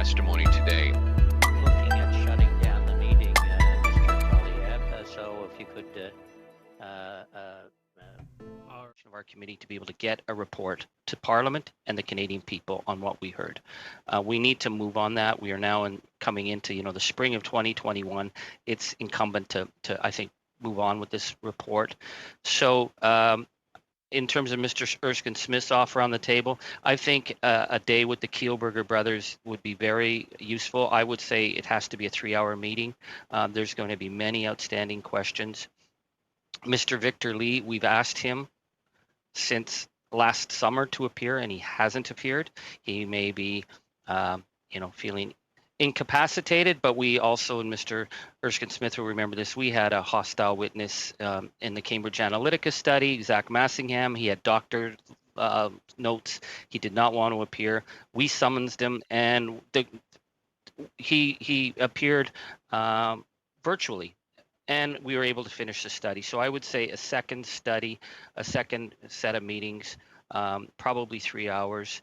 testimony today. Looking at shutting down the meeting, Mr. Polyev, so if you could of our committee to be able to get a report to Parliament and the Canadian people on what we heard. We need to move on that. We are now coming into the spring of 2021. It's incumbent to I think move on with this report. So in terms of Mr. Erskine Smith's offer on the table, I think a day with the Kielburger brothers would be very useful. I would say it has to be a 3-hour meeting. There's going to be many outstanding questions. Mr. Victor Lee, we've asked him since last summer to appear, and he hasn't appeared. He may be, feeling incapacitated, but we also, and Mr. Erskine Smith will remember this, we had a hostile witness in the Cambridge Analytica study, Zach Massingham. He had doctor notes. He did not want to appear. We summoned him, and he appeared virtually. And we were able to finish the study. So I would say a second study, a second set of meetings, probably 3 hours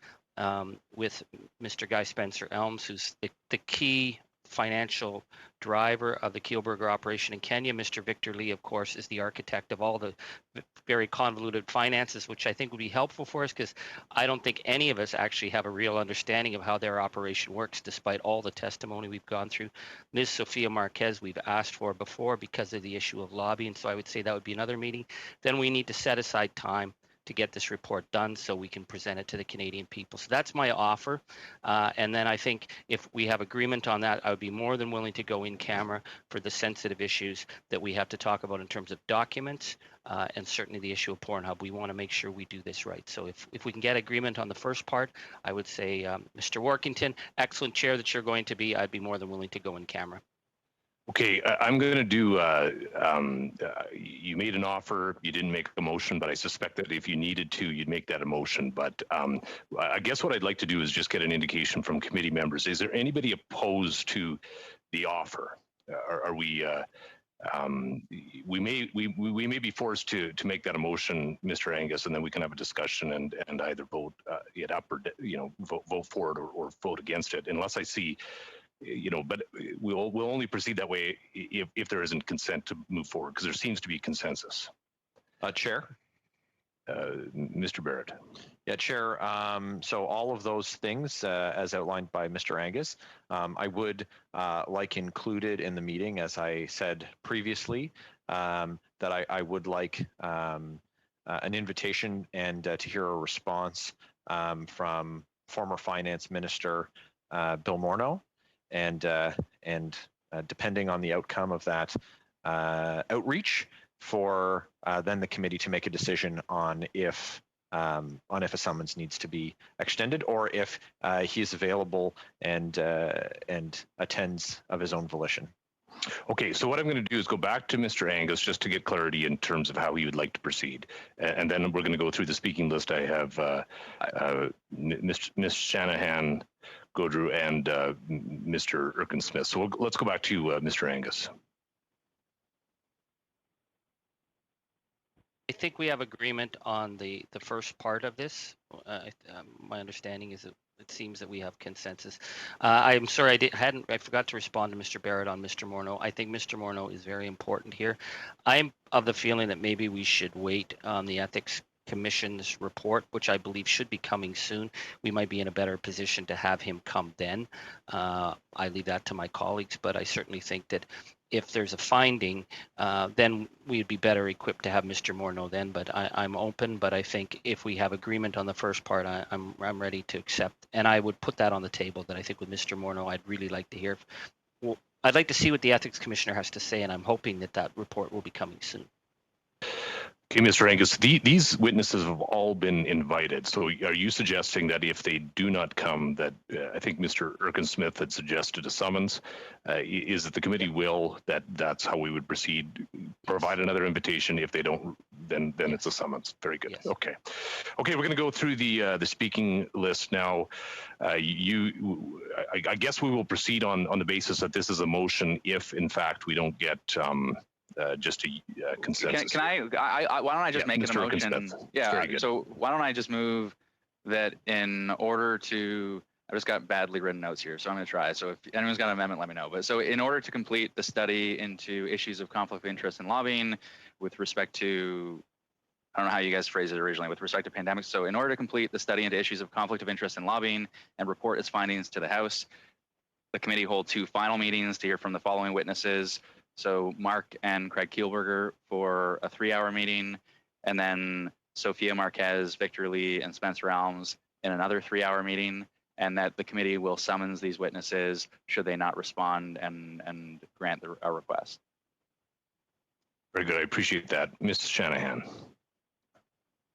with Mr. Guy Spencer Elms, who's the key financial driver of the Kielburger operation in Kenya. Mr. Victor Lee, of course, is the architect of all the very convoluted finances, which I think would be helpful for us because I don't think any of us actually have a real understanding of how their operation works, despite all the testimony we've gone through. Ms. Sophia Marquez, we've asked for before because of the issue of lobbying, so I would say that would be another meeting. Then we need to set aside time to get this report done so we can present it to the Canadian people. So that's my offer. And then I think if we have agreement on that, I would be more than willing to go in camera for the sensitive issues that we have to talk about in terms of documents and certainly the issue of Pornhub. We want to make sure we do this right. So if we can get agreement on the first part, I would say, Mr. Workington, excellent chair that you're going to be, I'd be more than willing to go in camera. Okay, I'm going to do, you made an offer, you didn't make a motion, but I suspect that if you needed to, you'd make that a motion. But I guess what I'd like to do is just get an indication from committee members. Is there anybody opposed to the offer? Are we, we may be forced to make that a motion, Mr. Angus, and then we can have a discussion and either vote it up or, vote for it or vote against it, unless I see, but we'll only proceed that way if there isn't consent to move forward, because there seems to be consensus. Chair? Mr. Barrett. Yeah, Chair. So all of those things, as outlined by Mr. Angus, I would like included in the meeting, as I said previously, that I would like an invitation and to hear a response from former Finance Minister Bill Morneau. And depending on the outcome of that outreach, for then the committee to make a decision on if a summons needs to be extended, or if he is available and attends of his own volition. Okay, so what I'm going to do is go back to Mr. Angus just to get clarity in terms of how he would like to proceed, and then we're going to go through the speaking list. I have Ms. Shanahan, Godrew, and Mr. Erskine Smith. So let's go back to Mr. Angus. I think we have agreement on the first part of this. My understanding is that it seems that we have consensus. I'm sorry I forgot to respond to Mr. Barrett on Mr. Morneau. I think Mr. Morneau is very important here. I'm of the feeling that maybe we should wait on the Ethics Commission's report, which I believe should be coming soon. We might be in a better position to have him come then. I leave that to my colleagues, but I certainly think that if there's a finding, then we'd be better equipped to have Mr. Morneau then. But I'm open. But I think if we have agreement on the first part, I'm ready to accept. And I would put that on the table. That I think with Mr. Morneau, I'd really like to hear. Well, I'd like to see what the Ethics Commissioner has to say, and I'm hoping that report will be coming soon. Okay, Mr. Angus, these witnesses have all been invited. So are you suggesting that if they do not come, that I think Mr. Erskine Smith had suggested a summons, is that the committee will, that's how we would proceed, provide another invitation? If they don't, then it's a summons. Very good. Yes. Okay, we're going to go through the speaking list now. I guess we will proceed on the basis that this is a motion if, in fact, we don't get just a consensus. Why don't I just make a motion? Yeah. So why don't I just move that in order to I've just got badly written notes here, so I'm going to try. So if anyone's got an amendment, let me know. But so in order to complete the study into issues of conflict of interest in lobbying with respect to, I don't know how you guys phrased it originally, with respect to pandemics. So in order to complete the study into issues of conflict of interest in lobbying and report its findings to the House, the committee hold 2 final meetings to hear from the following witnesses. So Mark and Craig Kielberger for a 3-hour meeting, and then Sophia Marquez, Victor Lee, and Spencer Elms in another 3-hour meeting, and that the committee will summons these witnesses should they not respond and grant our request. Very good. I appreciate that. Mrs. Shanahan.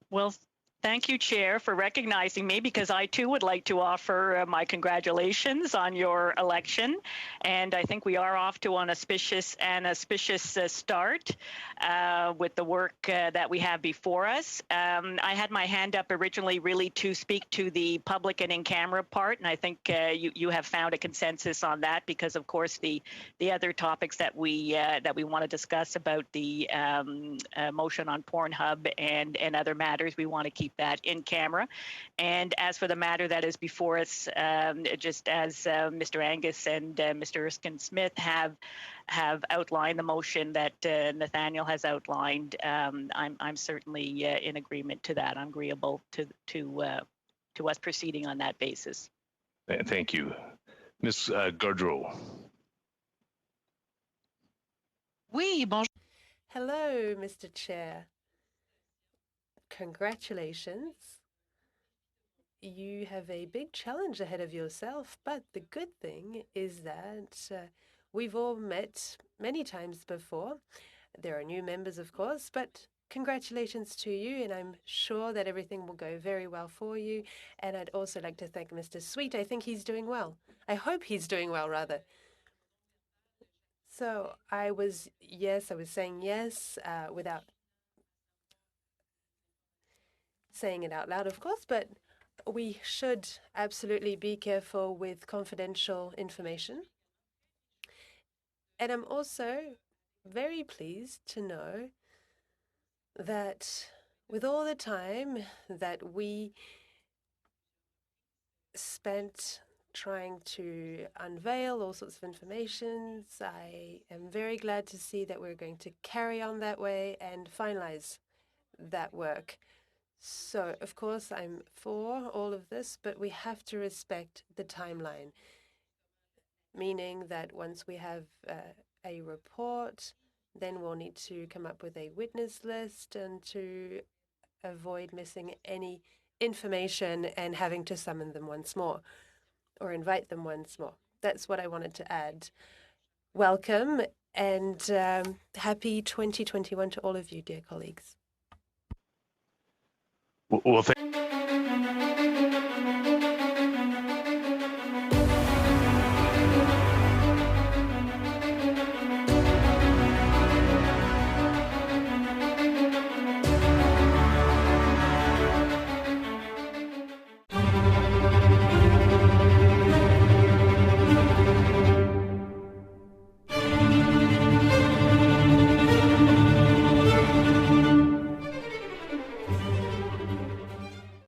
Well, thank you, Chair, for recognizing me, because I too would like to offer my congratulations on your election. And I think we are off to an auspicious start with the work that we have before us. I had my hand up originally really to speak to the public and in-camera part, and I think you have found a consensus on that, because of course the other topics that we want to discuss about the motion on Pornhub and other matters, we want to keep that in camera. And as for the matter that is before us, just as Mr. Angus and Mr. Erskine Smith have outlined the motion that Nathaniel has outlined, I'm certainly in agreement to that. I'm agreeable to us proceeding on that basis. Thank you. Ms. Gaudreau. Oui, bonjour. Hello, Mr. Chair. Congratulations. You have a big challenge ahead of yourself, but the good thing is that we've all met many times before. There are new members, of course, but congratulations to you, and I'm sure that everything will go very well for you. And I'd also like to thank Mr. Sweet. I think he's doing well. I hope he's doing well, rather. So I was saying yes without saying it out loud, of course, but we should absolutely be careful with confidential information. And I'm also very pleased to know that with all the time that we spent trying to unveil all sorts of information, I am very glad to see that we're going to carry on that way and finalize that work. So, of course, I'm for all of this, but we have to respect the timeline, meaning that once we have a report, then we'll need to come up with a witness list and to avoid missing any information and having to summon them once more or invite them once more. That's what I wanted to add. Welcome and happy 2021 to all of you, dear colleagues. Well, thank